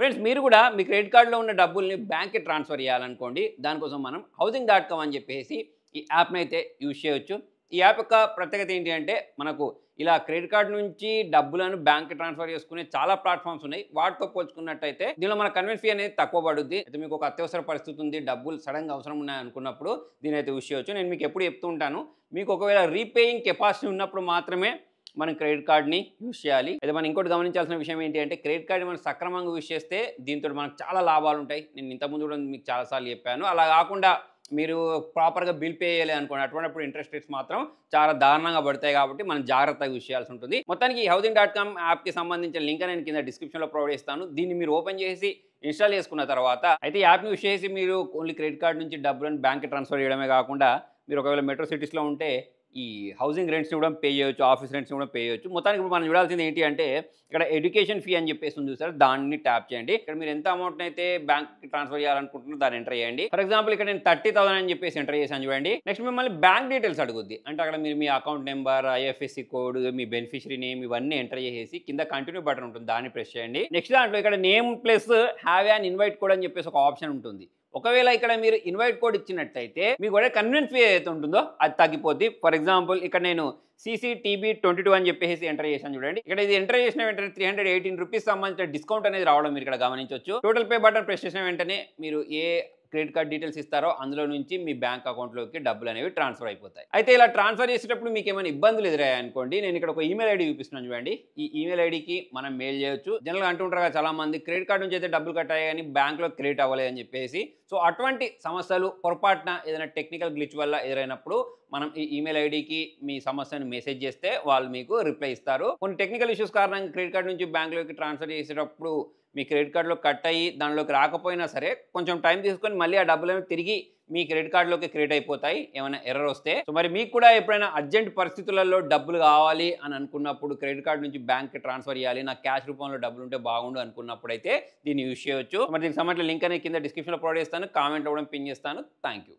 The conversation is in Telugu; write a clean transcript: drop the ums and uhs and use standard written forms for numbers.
ఫ్రెండ్స్ మీరు కూడా మీ క్రెడిట్ కార్డ్‌లో ఉన్న డబ్బుల్ని బ్యాంక్‌కి ట్రాన్స్‌ఫర్ చేయాలనుకోండి. దానికోసం మనం హౌసింగ్.com అని చెప్పేసి ఈ యాప్‌నైతే యూజ్ చేయొచ్చు. ఈ యాప్ యొక్క ప్రత్యేకత ఏంటి అంటే మనకు ఇలా క్రెడిట్ కార్డ్ నుంచి డబ్బులను బ్యాంక్‌కి ట్రాన్స్‌ఫర్ చేసుకునే చాలా ప్లాట్‌ఫార్మ్స్ ఉన్నాయి. వాటితో పోల్చుకున్నట్టయితే దీనిలో మన కన్వీనియన్స్ ఫీ అనేది తక్కువ పడుద్ది. అయితే మీకు ఒక అత్యవసర పరిస్థితి ఉంది, డబ్బులు సడెన్‌గా అవసరం ఉన్నాయి అనుకున్నప్పుడు దీనైతే యూజ్ చేయొచ్చు. నేను మీకు ఎప్పుడు చెప్తూ ఉంటాను. మీకు ఒకవేళ రీపేయింగ్ కెపాసిటీ ఉన్నప్పుడు మాత్రమే మనం క్రెడిట్ కార్డ్‌ని యూజ్ చేయాలి. అయితే మనం ఇంకోటి గమనించాల్సిన విషయం ఏంటి అంటే క్రెడిట్ కార్డ్‌ని మనం సక్రమంగా యూజ్ చేస్తే దీంతోటి మనకు చాలా లాభాలుంటాయి. నేను ఇంతకుముందు కూడా మీకు చాలా సార్లు చెప్పాను. అలా కాకుండా మీరు ప్రాపర్‌గా బిల్ పే చేయలేదు అనుకోండి. అటువంటప్పుడు ఇంట్రెస్ట్ రేట్స్ మాత్రం చాలా దారుణంగా పడతాయి కాబట్టి మనం జాగ్రత్తగా యూజ్ చేయాల్సి ఉంటుంది. మొత్తానికి ఈ హౌసింగ్.com యాప్‌కి సంబంధించిన లింక్ నేను కింద డిస్క్రిప్షన్‌లో ప్రొవైడ్ చేస్తాను. దీన్ని మీరు ఓపెన్ చేసి ఇన్‌స్టాల్ చేసుకున్న తర్వాత అయితే ఈ యాప్‌ని యూజ్ చేసి మీరు ఓన్లీ క్రెడిట్ కార్డ్ నుంచి డబ్బులను బ్యాంక్‌కి ట్రాన్స్‌ఫర్ చేయడమే కాకుండా మీరు ఒకవేళ మెట్రో సిటీస్‌లో ఉంటే ఈ హౌసింగ్ రెంట్స్‌ని కూడా పే చేయొచ్చు. ఆఫీస్ రెంట్స్‌ని కూడా పే చేయొచ్చు. మొత్తానికి ఇప్పుడు మనం చూడాల్సింది ఏంటి అంటే ఇక్కడ ఎడ్యుకేషన్ ఫీ అని చెప్పేసి ఉంది చూసారా? దాన్ని ట్యాప్ చేయండి. ఇక్కడ మీరు ఎంత అమౌంట్‌ని అయితే బ్యాంక్‌కి ట్రాన్స్‌ఫర్ చేయాలనుకుంటున్నారో దాన్ని ఎంటర్ చేయండి. ఫర్ ఎగ్జాంపుల్ ఇక్కడ నేను 30,000 అని చెప్పేసి ఎంటర్ చేశాను చూడండి. నెక్స్ట్ మిమ్మల్ని బ్యాంక్ డీటెయిల్స్ అడుగుద్ది. అంటే అక్కడ మీరు మీ అకౌంట్ నెంబర్, ఐఎఫ్ఎస్‌సి కోడ్, మీ బెనిఫిషియరీ నేమ్ ఇవన్నీ ఎంటర్ చేసేసి కింద కంటిన్యూ బటన్ ఉంటుంది. దాన్ని ప్రెస్ చేయండి. నెక్స్ట్ దాంట్లో ఇక్కడ name plus have an invite code అని చెప్పేసి ఒక ఆప్షన్ ఉంటుంది. ఒకవేళ ఇక్కడ మీరు ఇన్వైట్ కోడ్ ఇచ్చినట్టయితే మీకు కూడా కన్వీనియన్స్ ఫీ ఏదైతే ఉంటుందో అది తగ్గిపోద్ది. ఫర్ ఎగ్జాంపుల్ ఇక్కడ నేను CCTB22 అని చెప్పేసి ఎంటర్ చేశాను చూడండి. ఇక్కడ ఇది ఎంటర్ చేసిన వెంటనే ₹318 సంబంధించిన డిస్కౌంట్ అనేది రావడం మీరు ఇక్కడ గమనించవచ్చు. టోటల్ పే బటన్ ప్రెస్ చేసిన వెంటనే మీరు ఏ క్రెడిట్ కార్డ్ డీటెయిల్స్ ఇస్తారో అందులో నుంచి మీ బ్యాంక్ అకౌంట్లోకి డబ్బులు అనేవి ట్రాన్స్ఫర్ అయిపోతాయి. అయితే ఇలా ట్రాన్స్ఫర్ చేసేటప్పుడు మీకు ఏమైనా ఇబ్బందులు ఎదురయ్యాయి అనుకోండి, నేను ఇక్కడ ఒక ఈమెయిల్ ఐడి చూపిస్తున్నాను చూడండి. ఈ ఈమెయిల్ ఐడికి మనం మెయిల్ చేయొచ్చు. జనరల్గా అంటుంటారు కదా చాలా మంది క్రెడిట్ కార్డ్ నుంచి అయితే డబ్బులు కట్టాయి కానీ బ్యాంక్లో క్రెడిట్ అవ్వలేదు అని చెప్పేసి. సో అటువంటి సమస్యలు పొరపాటున ఏదైనా టెక్నికల్ గ్లిచ్ వల్ల ఎదురైనప్పుడు మనం ఈ ఈమెయిల్ ఐడికి మీ సమస్యను మెసేజ్ చేస్తే వాళ్ళు మీకు రిప్లై ఇస్తారు. కొన్ని టెక్నికల్ ఇష్యూస్ కారణంగా క్రెడిట్ కార్డ్ నుంచి బ్యాంక్లోకి ట్రాన్స్ఫర్ చేసేటప్పుడు మీ క్రెడిట్ కార్డులో కట్ అయ్యి దానిలోకి రాకపోయినా సరే కొంచెం టైం తీసుకొని మళ్ళీ ఆ డబ్బులను తిరిగి మీ క్రెడిట్ కార్డులోకి క్రెడిట్ అయిపోతాయి ఏమైనా ఎర్రర్ వస్తే. సో మరి మీకు కూడా ఎప్పుడైనా అర్జెంట్ పరిస్థితులలో డబ్బులు కావాలి అని అనుకున్నప్పుడు క్రెడిట్ కార్డు నుంచి బ్యాంక్కి ట్రాన్స్ఫర్ చేయాలి, నాకు క్యాష్ రూపంలో డబ్బులు ఉంటే బాగుండు అనుకున్నప్పుడు అయితే దీన్ని యూజ్ చేయొచ్చు. మరి దీనికి సంబంధించిన లింక్ అనేది కింద డిస్క్రిప్షన్లో ప్రొవైడ్ చేస్తాను, కామెంట్లో కూడా పిన్ చేస్తాను. Thank you.